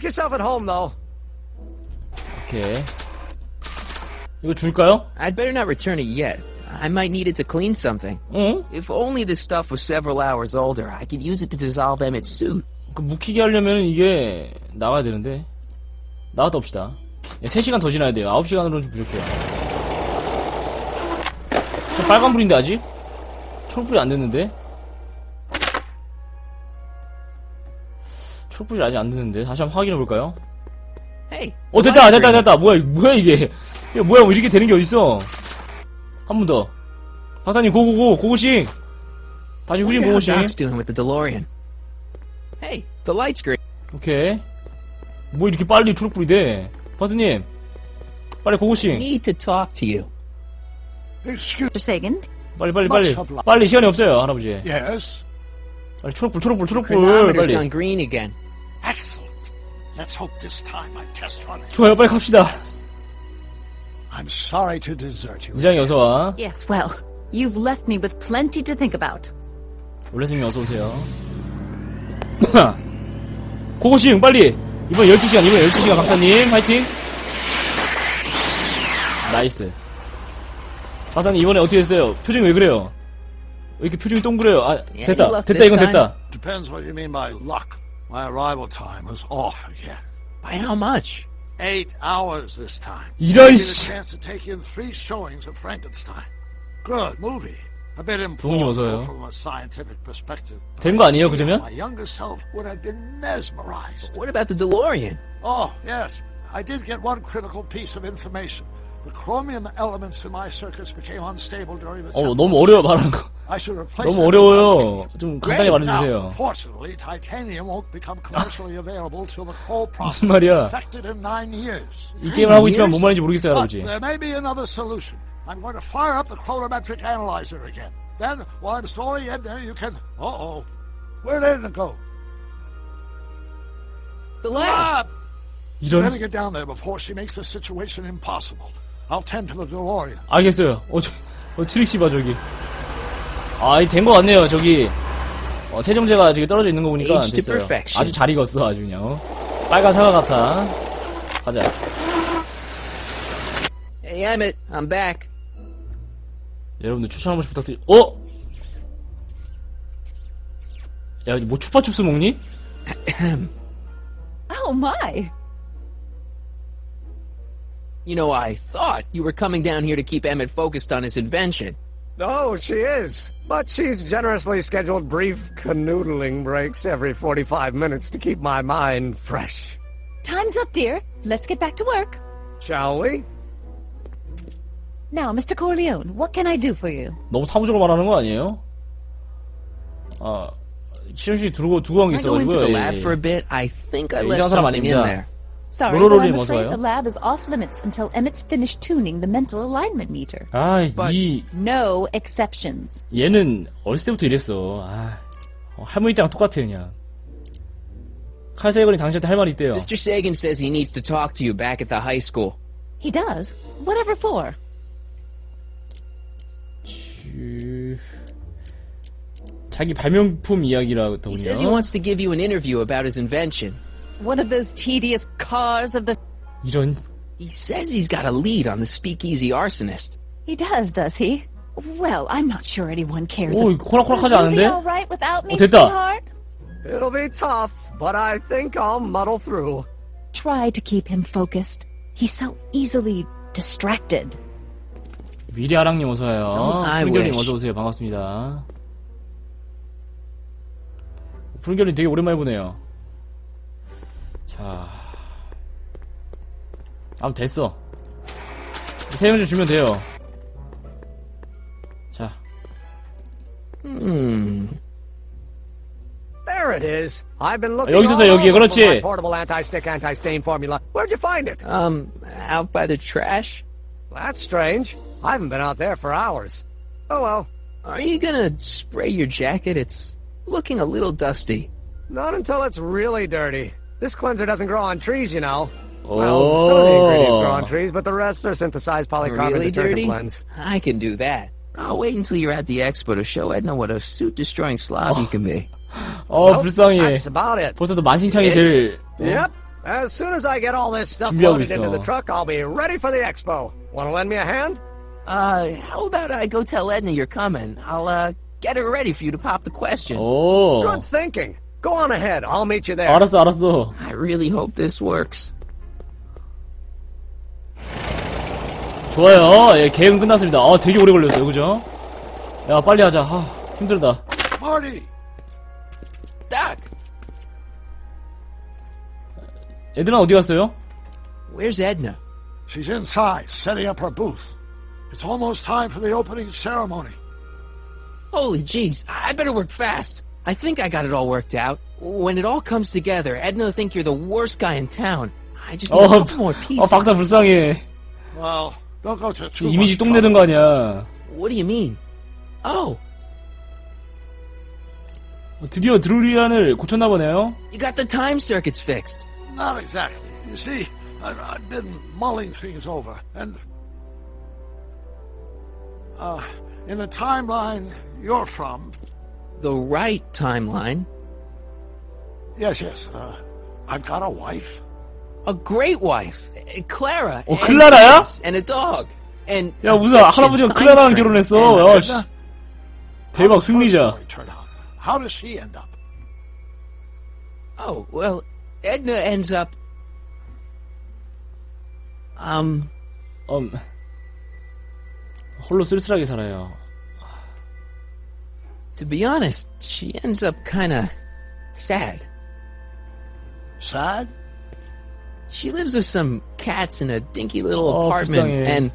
yourself at home, though. 오케이. 이거 줄까요? I'd better not return it yet. I might need it to clean something. 응? If only this stuff was several hours older, I could use it to dissolve Emmett's suit. 그 묵히게 하려면 이게 나가야 되는데. 나갔다 옵시다. 3시간 더 지나야 돼요. 9시간으로는 좀 부족해요. 저 빨간불인데 아직? 초록불이 안 됐는데? 초록불이 아직 안 됐는데? 다시 한번 확인해볼까요? Hey. 됐다. 뭐야 이게. 야, 뭐야, 이렇게 되는 게 어딨어. 한 번 더. 박사님, 고고싱. 다시 후진 고고싱. Doc's doing with the DeLorean. Hey, the light's green. 오케이. 뭐 이렇게 빨리 초록불이 돼. 박사님, 빨리 고고싱. Need to talk to you. Excuse me. 빨리 시간이 없어요, 할아버지. Yes. 빨리 초록불 Chronometer's 빨리. gone green again. Excellent. Let's hope this time my test run is 좋아요, 빨리 갑시다. I'm sorry to desert you. 이장이 어서 와. Yes, well, you've left me with plenty to think about. 올레스님 어서 오세요. 고고싱 빨리. 이번 12시간 박사님 화이팅. 나이스. 박사님 이번에 어떻게 됐어요? 표정이 왜 그래요? 왜 이렇게 표정이 동그래요? 아, 됐다 이건 됐다. Depends what you mean by luck. My arrival time was off again. By how much? 8 hours this time. 이런 Gave me 씨. the chance to take in 3 showings of Frankenstein. Good movie. A bit 부모님 어서요. implausible from a scientific perspective. 된 거 아니에요, 그러면? My younger self would have been mesmerized. What about the DeLorean? Oh, yes. I did get one critical piece of information. The chromium elements in my circuits became unstable during the 너무 어려워 말하는 거. I should replace 너무 them with 어려워요. titanium. 좀 간단히 Now, 말해주세요. unfortunately, titanium won't become commercially available till the whole process 무슨 말이야? is perfected in 9 years. 이 게임을 하고 있지만 뭔 말인지 모르겠어요, But 할아버지. there may be another solution. I'm going to fire up the chronometric analyzer again. Then, while I'm storing in there, you can... Uh-oh. Where did it go? The lab! Better 이런. get down there before she makes the situation impossible. I'll tend to the DeLorean. 알겠어요. 트릭씨 봐 저기. 된 거 같네요. 저기 세정제가 저기 떨어져 있는 거 보니까 Aged to 됐어요. perfection. 아주 잘 익었어, 아주 그냥. 빨간 사과 같아. 가자. Hey, Emmett, I'm back. 여러분들 추천 한 번씩 부탁드리. 야, 뭐 추파춥스 먹니? Oh my! You know, I thought you were coming down here to keep Emmett focused on his invention. Oh, she is. But she's generously scheduled brief canoodling breaks every 45 minutes to keep my mind fresh. Time's up, dear. Let's get back to work. Shall we? Now, Mr. Corleone, what can I do for you? 너무 사무적으로 말하는 거 아니에요? 실험실에 두고 간 게 Can I go into 있어가지고요. the lab for a bit? I think I left 이상한 사람 something in 아닙니다. there. Sorry, but 로로로님 I'm 어서 afraid 와요. the lab is off limits until Emmett's finished tuning the mental alignment meter. No exceptions. 얘는 어렸을 때부터 이랬어. 할머니 때랑 똑같아 그냥. 칼 세이건이 당신한테 할 말이 있대요. Mr. Sagan says he needs to talk to you back at the high school. He does? Whatever for? 자기 발명품 이야기라더군요. He says he wants to give you an interview about his invention. One of those tedious cars of the... 이런. He says he's got a lead on the speakeasy arsonist. He does he? Well, I'm not sure anyone cares. 오, 코락코락하지 Will you be 않은데? all right without me, 됐다. sweetheart? It'll be tough, but I think I'll muddle through. Try to keep him focused. He's so easily distracted. 미래아랑님 어서와요. I 푸른결님 wish. 어서오세요. 반갑습니다. 푸른결님 되게 오랜만에 보네요. 자, 됐어. 세영주 주면 돼요. 자. There it is. I've been looking 여기 있었어, all 여기. over for 그렇지. my portable anti-stick, anti-stain formula. Where'd you find it? Out by the trash. That's strange. I haven't been out there for hours. Oh well. Are you gonna spray your jacket? It's looking a little dusty. Not until it's really dirty. This cleanser doesn't grow on trees, you know. Oh. Well, some of the ingredients grow on trees, but the rest are synthesized polycarbonate Really detergent dirty? blends. I can do that. I'll wait until you're at the expo to show Edna what a suit-destroying slob you can be. Nope, 불쌍해. That's about it. 벌써 또 만신창이 제일 Yep. As soon as I get all this stuff 준비하고 loaded into 있어. the truck, I'll be ready for the expo. Want to lend me a hand? How about I go tell Edna you're coming? I'll, get her ready for you to pop the question. 오. Good thinking. Go on ahead. I'll meet you there. 알았어. I really hope this works. 좋아요. 예, 계획은 끝났습니다. 되게 오래 걸렸어요. 그죠? 야, 빨리 하자. 힘들다. Marty! Doc! 애들은 어디 갔어요? Where's Edna? She's inside, setting up her booth. It's almost time for the opening ceremony. Holy jeez, I better work fast. I think I got it all worked out. When it all comes together, Edna will think you're the worst guy in town. I just need a couple more pieces. 박사 불쌍해. Well, don't go to too 이미지 much 똥 내는 trouble. 거 아니야. What do you mean? Oh, 드디어 드루리안을 고쳤나 보네요. you got the time circuits fixed. Not exactly. You see, I've been mulling things over, and in the timeline you're from. The right timeline? Yes, I've got a wife. A great wife. Clara. And 클라라야? kids, and a dog. And 야, 무슨 할아버지가 클라라랑 결혼했어. 야, 씨. 대박, 승리자. How does she end up? Oh, well, Edna ends up... 홀로 쓸쓸하게 살아요. To be honest, she ends up kinda sad. Sad? She lives with some cats in a dinky little apartment, 불쌍해.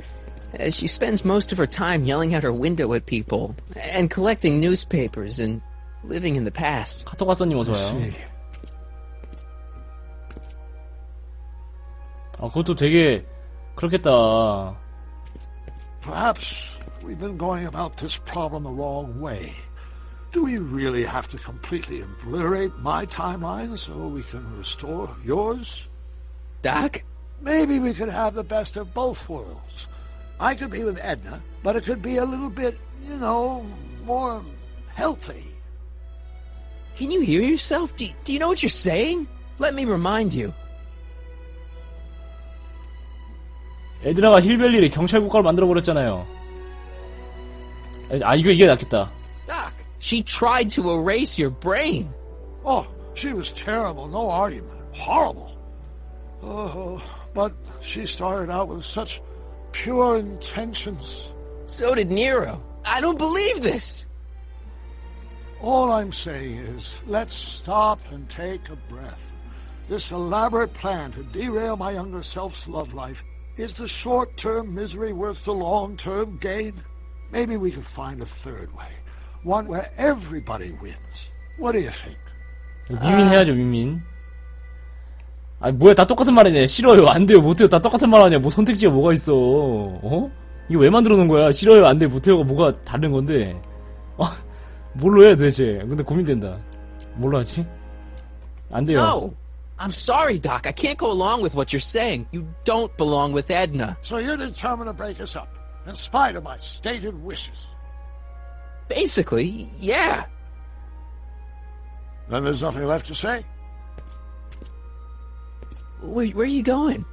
and she spends most of her time yelling out her window at people, and collecting newspapers, and living in the past. 카톡 왔어님 어서와요. See. 그것도 되게 그렇겠다. Perhaps we've been going about this problem the wrong way. Do we really have to completely obliterate my timeline so we can restore yours? Doc? Maybe we could have the best of both worlds. I could be with Edna, but it could be a little bit, more healthy. Can you hear yourself? Do you know what you're saying? Let me remind you. 에드나가 힐벨리를 경찰 국가로 만들어버렸잖아요. 이게 낫겠다. Doc, she tried to erase your brain. Oh, she was terrible, no argument. Horrible. Oh, but she started out with such pure intentions. So did Nero. I don't believe this. All I'm saying is, let's stop and take a breath. This elaborate plan to derail my younger self's love life, is the short-term misery worth the long-term gain? Maybe we could find a third way. One where everybody wins. What do you think? 윈윈해야죠, 윈윈. 뭐야, 다 똑같은 말이냐. 싫어요, 안 돼요, 못해요. 다 똑같은 말 아니야. 뭐 선택지가 뭐가 있어. 이거 왜 만들어 놓은 거야? 싫어요, 안 돼요, 못해요가 뭐가 다른 건데. 뭘로 해, 도대체. 근데 고민된다. 뭘로 하지? 안 돼요. No. I'm sorry, Doc. I can't go along with what you're saying. You don't belong with Edna. So you're determined to break us up, in spite of my stated wishes. Basically, yeah. Then there's nothing left to say? Where are you going?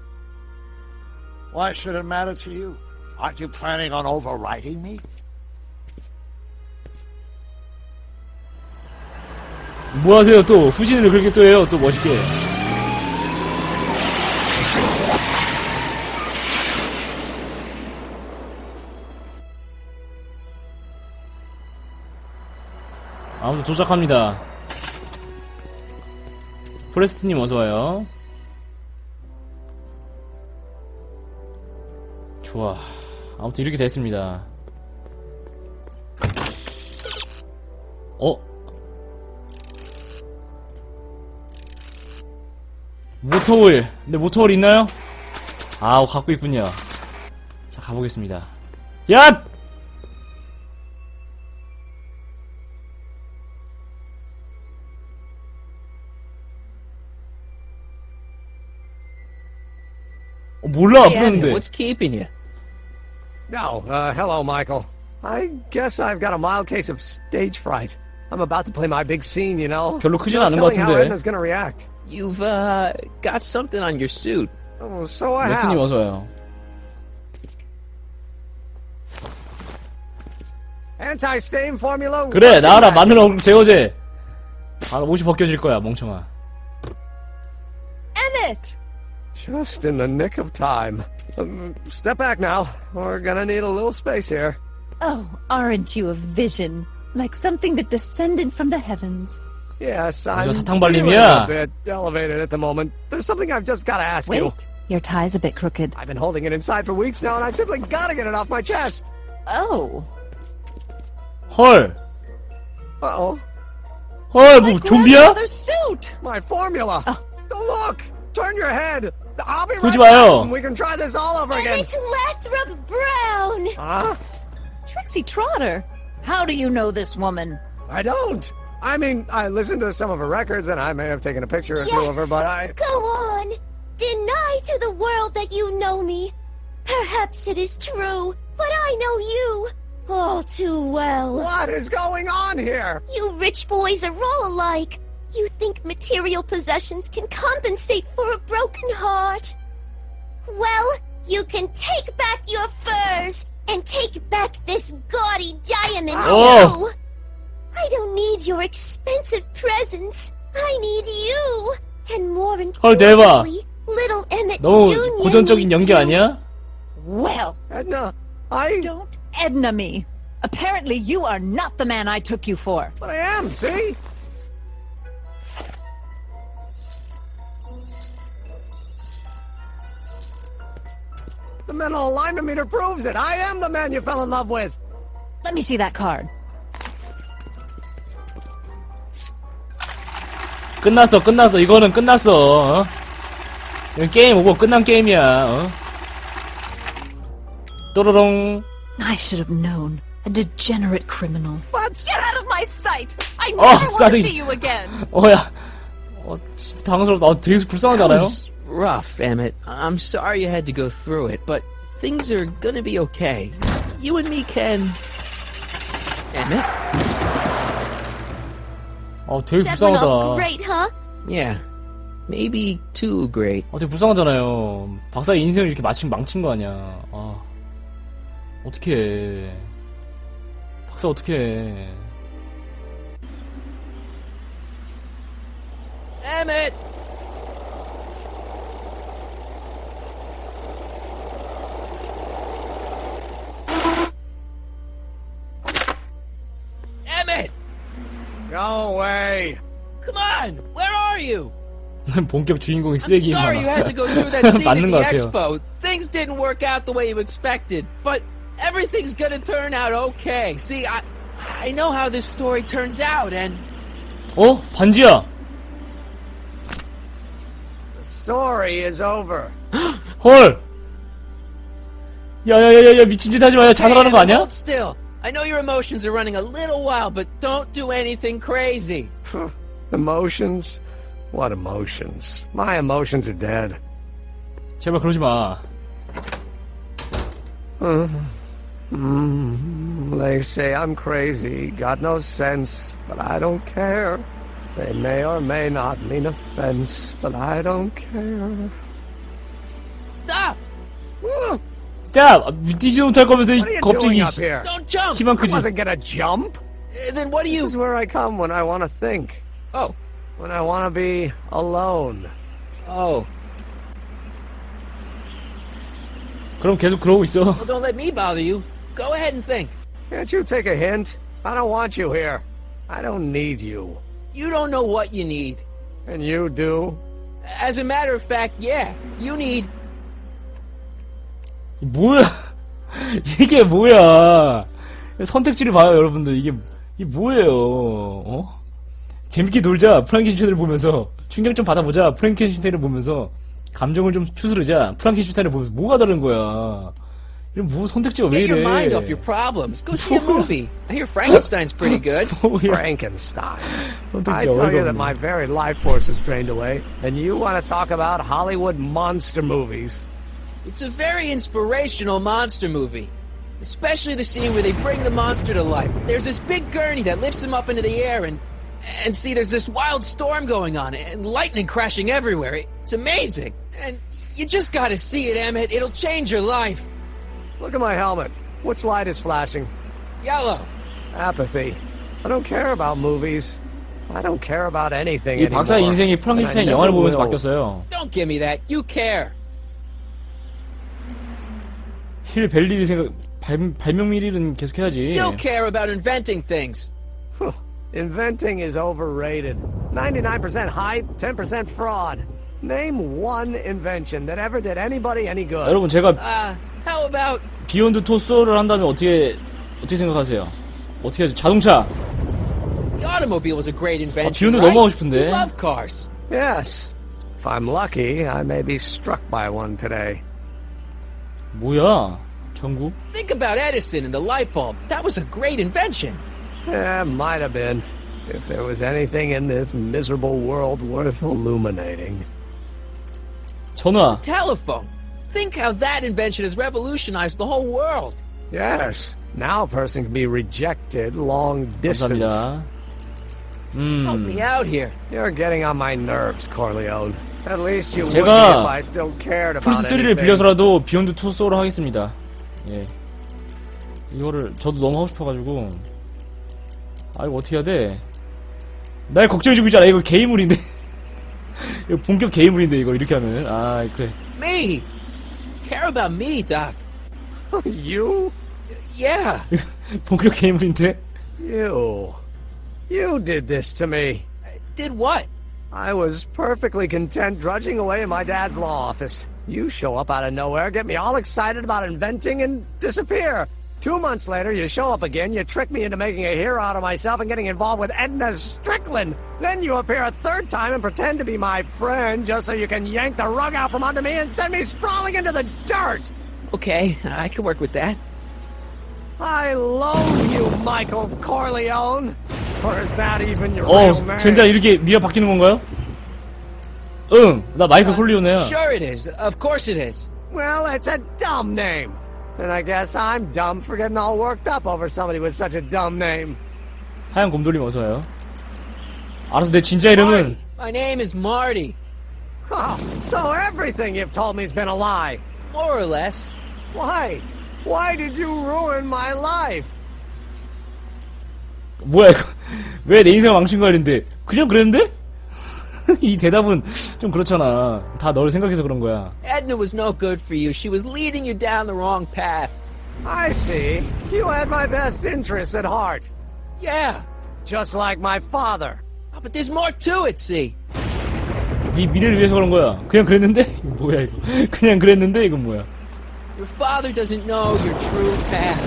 Why should it matter to you? Aren't you planning on overriding me? 뭐 하세요, 또? 후진을 그렇게 또 해요, 또 멋있게. 아무튼 도착합니다. 포레스트님 어서와요. 좋아. 아무튼 이렇게 됐습니다. 모터오일. 근데 모터오일 있나요? 갖고 있군요. 자, 가보겠습니다. 야! 몰라, Hey, Edna, 부르는데. what's keeping you? Oh, hello, Michael. I guess I've got a mild case of stage fright. I'm about to play my big scene, 별로 크진 No 않은 것 telling how 같은데. Edna's gonna react. You've, got something on your suit. Oh, so I 렉스님 have. 어서와요. Anti-stain formula. 그래, 나와라. 마늘 얼굴 제거제. 바로 옷이 벗겨질 거야, 멍청아. Emmett! Just in the nick of time. Step back now. We're gonna need a little space here. Oh, aren't you a vision? Like something that descended from the heavens. Yes, I'm 사탕 feeling 발림이야. a bit elevated at the moment. There's something I've just gotta ask you. Wait, your tie's a bit crooked. I've been holding it inside for weeks now, and I simply gotta get it off my chest. Oh. 헐. Uh-oh. 헐, 뭐, My 좀비야? grandfather's suit! My formula. Oh. Don't look. Turn your head. I'll be right 보지 back, 마요. and we can try this all over again. Emmett Lathrop Brown! Huh? Trixie Trotter. How do you know this woman? I don't. I mean, I listened to some of her records, and I may have taken a picture or two of her, but I... Go on! Deny to the world that you know me. Perhaps it is true, but I know you all too well. What is going on here? You rich boys are all alike. You think material possessions can compensate for a broken heart. Well, you can take back your furs and take back this gaudy diamond Oh. too. I don't need your expensive presents. I need you. And more 헐, 대박. importantly, little Emmett 너무 Jr. 고전적인 needs 연기 you. 아니야? Well, Edna, I... don't Edna me. Apparently you are not the man I took you for. But I am, see? The mental alignment meter proves it. I am the man you fell in love with. Let me see that card. 끝났어, 끝났어. 이거는 끝났어. 어? 이건 게임 오고 끝난 게임이야. 어? 또로롱. I should have known. A degenerate criminal. What? Get out of my sight! I never Oh, want sorry. to see you again! 야. 진짜 당황스럽다. 되게 불쌍하지 That 않아요? was rough, Emmett. I'm sorry you had to go through it, but things are gonna be okay. You and me can... Emmett? 되게 That went all 불쌍하다. great, huh? Yeah. Maybe too great. 되게 불쌍하잖아요. 박사의 인생을 이렇게 망친 거 아니야. 어떡해. 박사 어떡해. Emmett! Emmett! Go away. Come on! Where are you? 본격 주인공이 I'm 쓰레기 sorry you had to go through that scene at 맞는 the 것 같아요. expo. Things didn't work out the way you expected, but everything's gonna turn out okay. See, I know how this story turns out, and... 반지야! The story is over. 헐! 야, 미친 짓 하지 마요. 자살하는 거 아니야? Hold still. I know your emotions are running a little wild, but don't do anything crazy. Emotions? What emotions? My emotions are dead. 제발 그러지 마. They say I'm crazy, got no sense, but I don't care. They may or may not mean offense, but I don't care. Stop! 스탑! 뛰지도 못할 거면서 What are you 갑자기 doing up here? Don't jump! 키만 I 크지. wasn't gonna jump. Then what do This you... is where I come when I want to think. Oh. When I want to be alone. Oh. 그럼 계속 그러고 있어. Well, don't let me bother you. Go ahead and think. Can't you take a hint? I don't want you here. I don't need you. You don't know what you need. And you do? As a matter of fact, yeah. You need... 뭐야? 이게 뭐야? 선택지를 봐요, 여러분들. 이게 뭐예요? 재밌게 놀자. 프랑켄슈타인을 보면서 충격 좀 받아보자. 프랑켄슈타인을 보면서 감정을 좀 추스르자. 프랑켄슈타인을 보면서 뭐가 다른 거야? 이런 뭐 선택지가 왜 Get your 이래? mind off your problems. Go see a movie. I hear Frankenstein's pretty good. Frankenstein. I 선택지가 tell you 어이가 that my 없네. very life force is drained away, and you want to talk about Hollywood monster movies. It's a very inspirational monster movie. Especially the scene where they bring the monster to life. There's this big gurney that lifts him up into the air and And see, there's this wild storm going on, and lightning crashing everywhere. It's amazing. And you just gotta see it, Emmett. It'll change your life. Look at my helmet. Which light is flashing? Yellow. Apathy. I don't care about movies. I don't care about anything 이 anymore. 박사의 인생이 프랑켄슈타인 영화를 보면서 바뀌었어요. Don't give me that. You care. 힐 벨리 생각 발명 일은 계속 해야지. Still care about inventing things. Inventing is overrated. 99% hype, 10% fraud. Name one invention that ever did anybody any good. 여러분 제가 How about 비욘드 투 소울을 한다면 어떻게 생각하세요? 어떻게 하죠? 자동차. the automobile was a great invention, 비욘드 right? 너무 하고 싶은데. You love cars. Yes. If I'm lucky, I may be struck by one today. 뭐야? 전국? Think about Edison and the light bulb. That was a great invention. Yeah, might have been. If there was anything in this miserable world worth illuminating. 전화. Telephone. Think how that invention has revolutionized the whole world. Yes. Now a person can be rejected long distance. 감사합니다. Help me out here. You're getting on my nerves, Corleone. At least you would be 제가 if I still cared about 플스3를 anything. 빌려서라도 비욘드 투 소울을 하겠습니다. 예. 이거를 저도 너무 하고 싶어가지고. 아 이거 어떻게 해야 돼? 날 걱정해주고 있잖아. 이거 게이물인데. 이거 본격 게이물인데 이거 이렇게 하면. 아 그래. Me. Care about me, Doc. You? Yeah. 본격 게이물인데. You did this to me. Did what? I was perfectly content drudging away in my dad's law office. You show up out of nowhere, get me all excited about inventing, and disappear. 2 months later, you show up again, you trick me into making a hero out of myself and getting involved with Edna Strickland. Then you appear a third time and pretend to be my friend just so you can yank the rug out from under me and send me sprawling into the dirt. Okay, I can work with that. I loathe you, Michael Corleone. Or is that even your real name? 젠장 이렇게 미가 바뀌는 건가요? 응, 나 마이클 콜리오네야. Sure it is. Of course it is. Well, it's a dumb name. And I guess I'm dumb for getting all worked up over somebody with such a dumb name. 하얀 곰돌림 어서와요. 알아서 내 진짜 이름은 My name is Marty. Oh, so everything you've told me's been a lie. More or less. Why? Why did you ruin my life? 뭐야 이거 왜 내 인생을 망친 거야 이랬는데 그냥 그랬는데? 이 대답은 좀 그렇잖아. 다 널 생각해서 그런 거야. Edna was no good for you. She was leading you down the wrong path. I see. You had my best interests at heart. Yeah. Just like my father. Oh, but there's more to it, see. 네 미래를 위해서 그런 거야. 그냥 그랬는데? 이거 뭐야 이거. 그냥 그랬는데 이건 뭐야. Your father doesn't know your true path.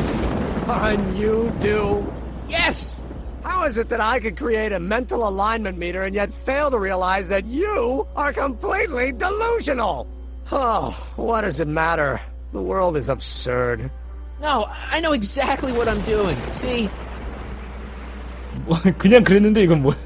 And you do? Yes! How is it that I could create a mental alignment meter and yet fail to realize that you are completely delusional? Oh, what does it matter? The world is absurd. No, I know exactly what I'm doing. See? 그냥 그랬는데 이건 뭐야.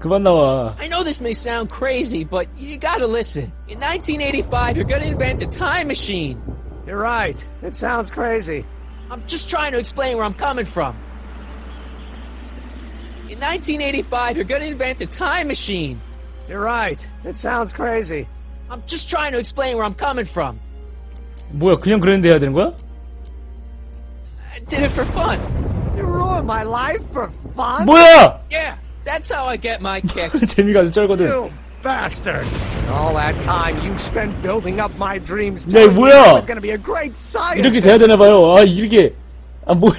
그만 나와. I know this may sound crazy, but you gotta listen. In 1985, you're gonna invent a time machine. You're right. It sounds crazy. I'm just trying to explain where I'm coming from. In 1985, you're gonna invent a time machine. You're right. It sounds crazy. I'm just trying to explain where I'm coming from. 뭐야 그냥 그랬는데 해야 되는 거야? I did it for fun. You ruined my life for fun? 뭐야! Yeah, that's how I get my kicks. 재미가 아주 쩔거든. You bastard! All that time you spent building up my dreams 야, telling me 뭐야? I was gonna be a great scientist. 이렇게 돼야 되나봐요. 아 이렇게 아 뭐야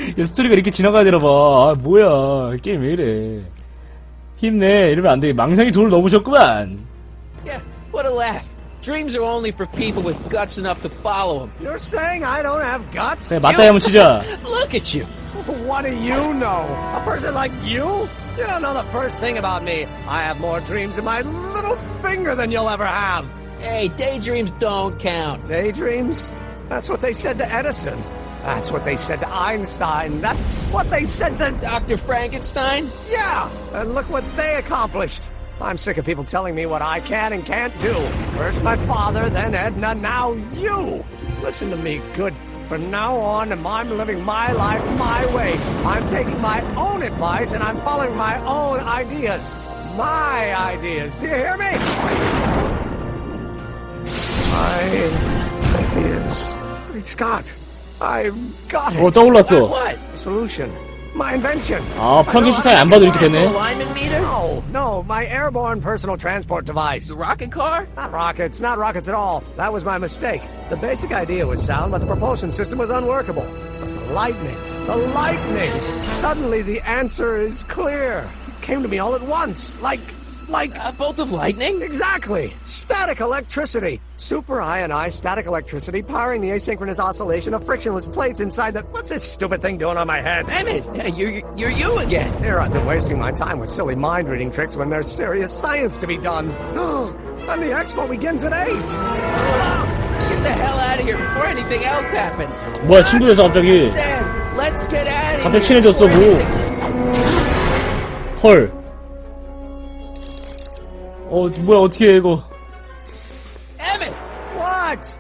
이게 스토리가 이렇게 지나가야 되나봐. 아 뭐야 게임 왜 이래. 힘내 이러면 안 돼. 망상이 돌을 넘으셨구만. Yeah, what a laugh. Dreams are only for people with guts enough to follow them. You're saying I don't have guts? 그래 맞다이 한번 치자. Look at you. What do you know? A person like you? You don't know the first thing about me. I have more dreams in my little finger than you'll ever have. Hey, daydreams don't count. Daydreams? That's what they said to Edison. That's what they said to Einstein. That's what they said to... Dr. Frankenstein? Yeah! And look what they accomplished. I'm sick of people telling me what I can and can't do. First my father, then Edna, now you! Listen to me, good From now on, I'm living my life my way. I'm taking my own advice and I'm following my own ideas. My ideas. Do you hear me? My ideas. Great Scott. I've got it. 떠올랐어. What? Solution. My invention. 아, 프랑켄슈타인 안 봐도 이렇게 되네. Alignment meter? No, my airborne personal transport device. The rocket car? Not rockets at all. That was my mistake. The basic idea was sound, but the propulsion system was unworkable. But the lightning. Suddenly the answer is clear. It came to me all at once, like A bolt of lightning? exactly. Static electricity. Super ionized static electricity powering the asynchronous oscillation of frictionless plates inside the... What's this stupid thing doing on my head? Emmett, you're you again. Here I've been wasting my time with silly mind-reading tricks when there's serious science to be done. And the expo begins at 8. Get the hell out of here before anything else happens. 뭐야, 친구 돼서 갑자기. Sam, let's get out of 갑자기 here. 친해졌어, 뭐. 헐. 뭐야, 어떻게 해, 이거. Emmett, What?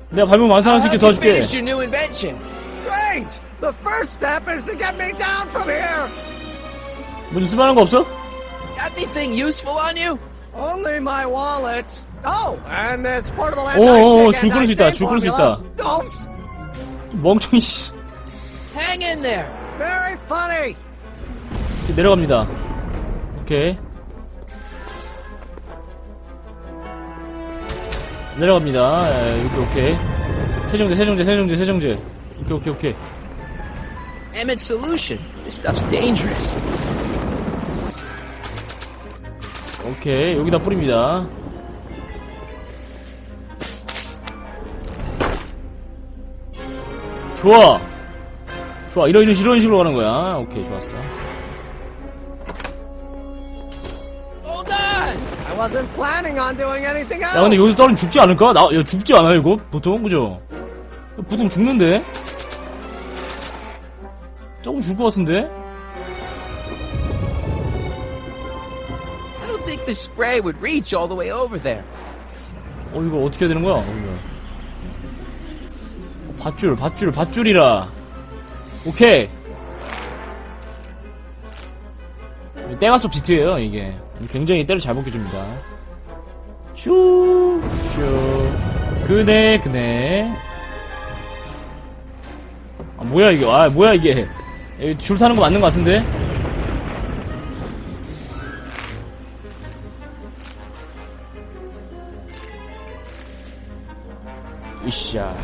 내가 발목 완성할 수 있게 도와줄게. finish your new invention. Great! The first step is to get me down from here! 무슨 쓸만한 거 없어? Got anything useful on you? Only my wallet. Oh, and this portable 줄 끊을 수 있다, 줄 끊을 수 있다. Don't! 멍청이, 씨. Hang in there. Very funny! 내려갑니다. 오케이. 내려갑니다. 이렇게, 오케이. 세정제. 오케이. Emmett's solution. This stuff's dangerous. 오케이, 여기다 뿌립니다. 좋아, 이런 식으로 가는 거야. 오케이, 좋았어. Hold on. I wasn't planning on doing anything else. 야, 근데 여기서 떨어지면 죽지 않을까? 야, 죽지 않아요, 이거? 보통, 그죠? 보통 죽는데? 조금 죽을 것 같은데? I don't think the spray would reach all the way over there. 이거 어떻게 해야 되는 거야? 밧줄이라. 오케이. 떼가속 지트예요, 이게. 굉장히 때를 잘 먹혀줍니다. 슈. 그네. 뭐야, 이게. 뭐야, 이게. 줄 타는 거 맞는 거 같은데? 으쌰.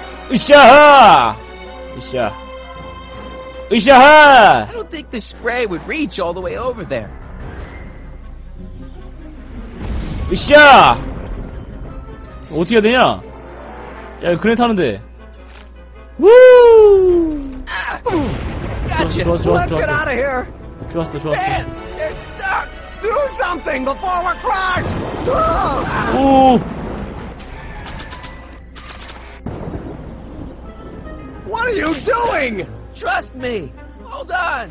좋아. I don't think the spray would reach all the way over there. 으쌰! 어떻게 해야 되냐? 야, 그네 타는데. 우! Gotcha. 좋았어. Let's get out of here. 좋았어. Man, they're stuck. Do something before we're crushed. 오! What are you doing? Trust me. Hold on.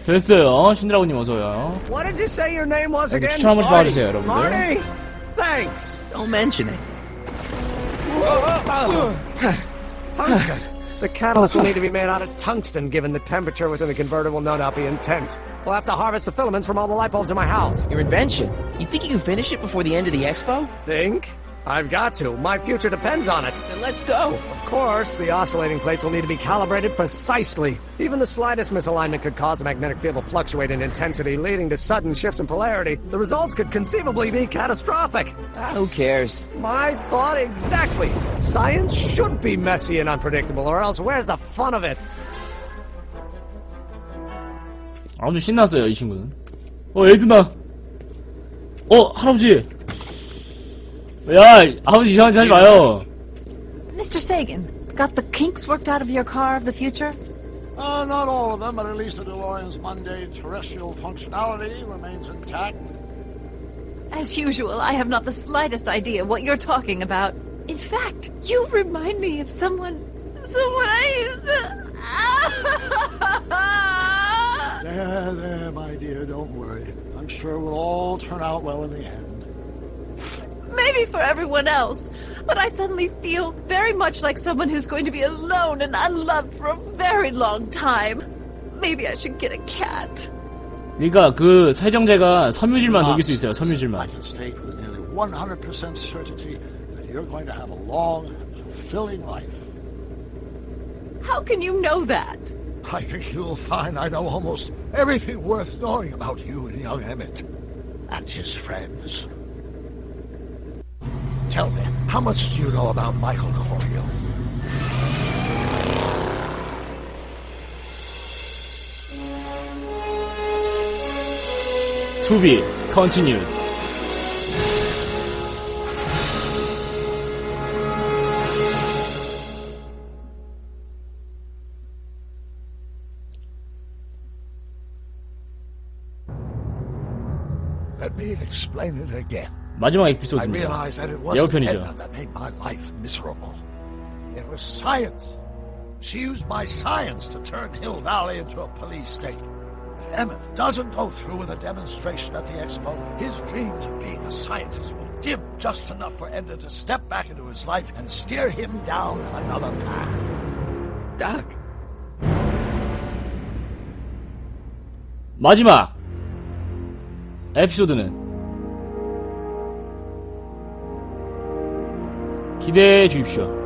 됐어요. 신드라고님 어서요. What did you say your name was again? 추천 한 번씩 봐주세요, 여러분들. Marty? Thanks. Don't mention it. Tungsten. The catalyst will need to be made out of tungsten, given the temperature within the converter will no doubt be intense. We'll have to harvest the filaments from all the light bulbs in my house. Your invention. You think you can finish it before the end of the expo? Think? I've got to. My future depends on it. Then let's go. Of course, the oscillating plates will need to be calibrated precisely. Even the slightest misalignment could cause the magnetic field to fluctuate in intensity, leading to sudden shifts in polarity. The results could conceivably be catastrophic. Who cares? My thought exactly. Science should be messy and unpredictable, or else where's the fun of it? 아주 신났어요, 이 친구는. 에이드나. 할아버지. 야, 아버지 이상한 짓 하지 마요. Mr. Sagan, got the kinks worked out of your car of the future? Not all of them, but at least the DeLorean's mundane terrestrial functionality remains intact. As usual, I have not the slightest idea what you're talking about. In fact, you remind me of someone I used to... There, my dear, don't worry. I'm sure it will all turn out well in the end. Maybe for everyone else, but I suddenly feel very much like someone who's going to be alone and unloved for a very long time. Maybe I should get a cat. 그러니까 그 세정제가 섬유질만 녹일 수 있어요. I 섬유질만. can state with nearly 100% certainty that you're going to have a long and fulfilling life. How can you know that? I think you'll find I know almost everything worth knowing about you and young Emmett and his friends. Tell me, how much do you know about Michael Corio? To be continued. Let me explain it again. 마지막 I 에피소드입니다. realized that it wasn't 예고편이죠. Edna that made my life miserable. It was science. She used my science to turn Hill Valley into a police state. If Emmett doesn't go through with a demonstration at the expo, his dreams of being a scientist will dim just enough for Edna to step back into his life and steer him down another path. Doc. 마지막 에피소드는 기대해 주십시오.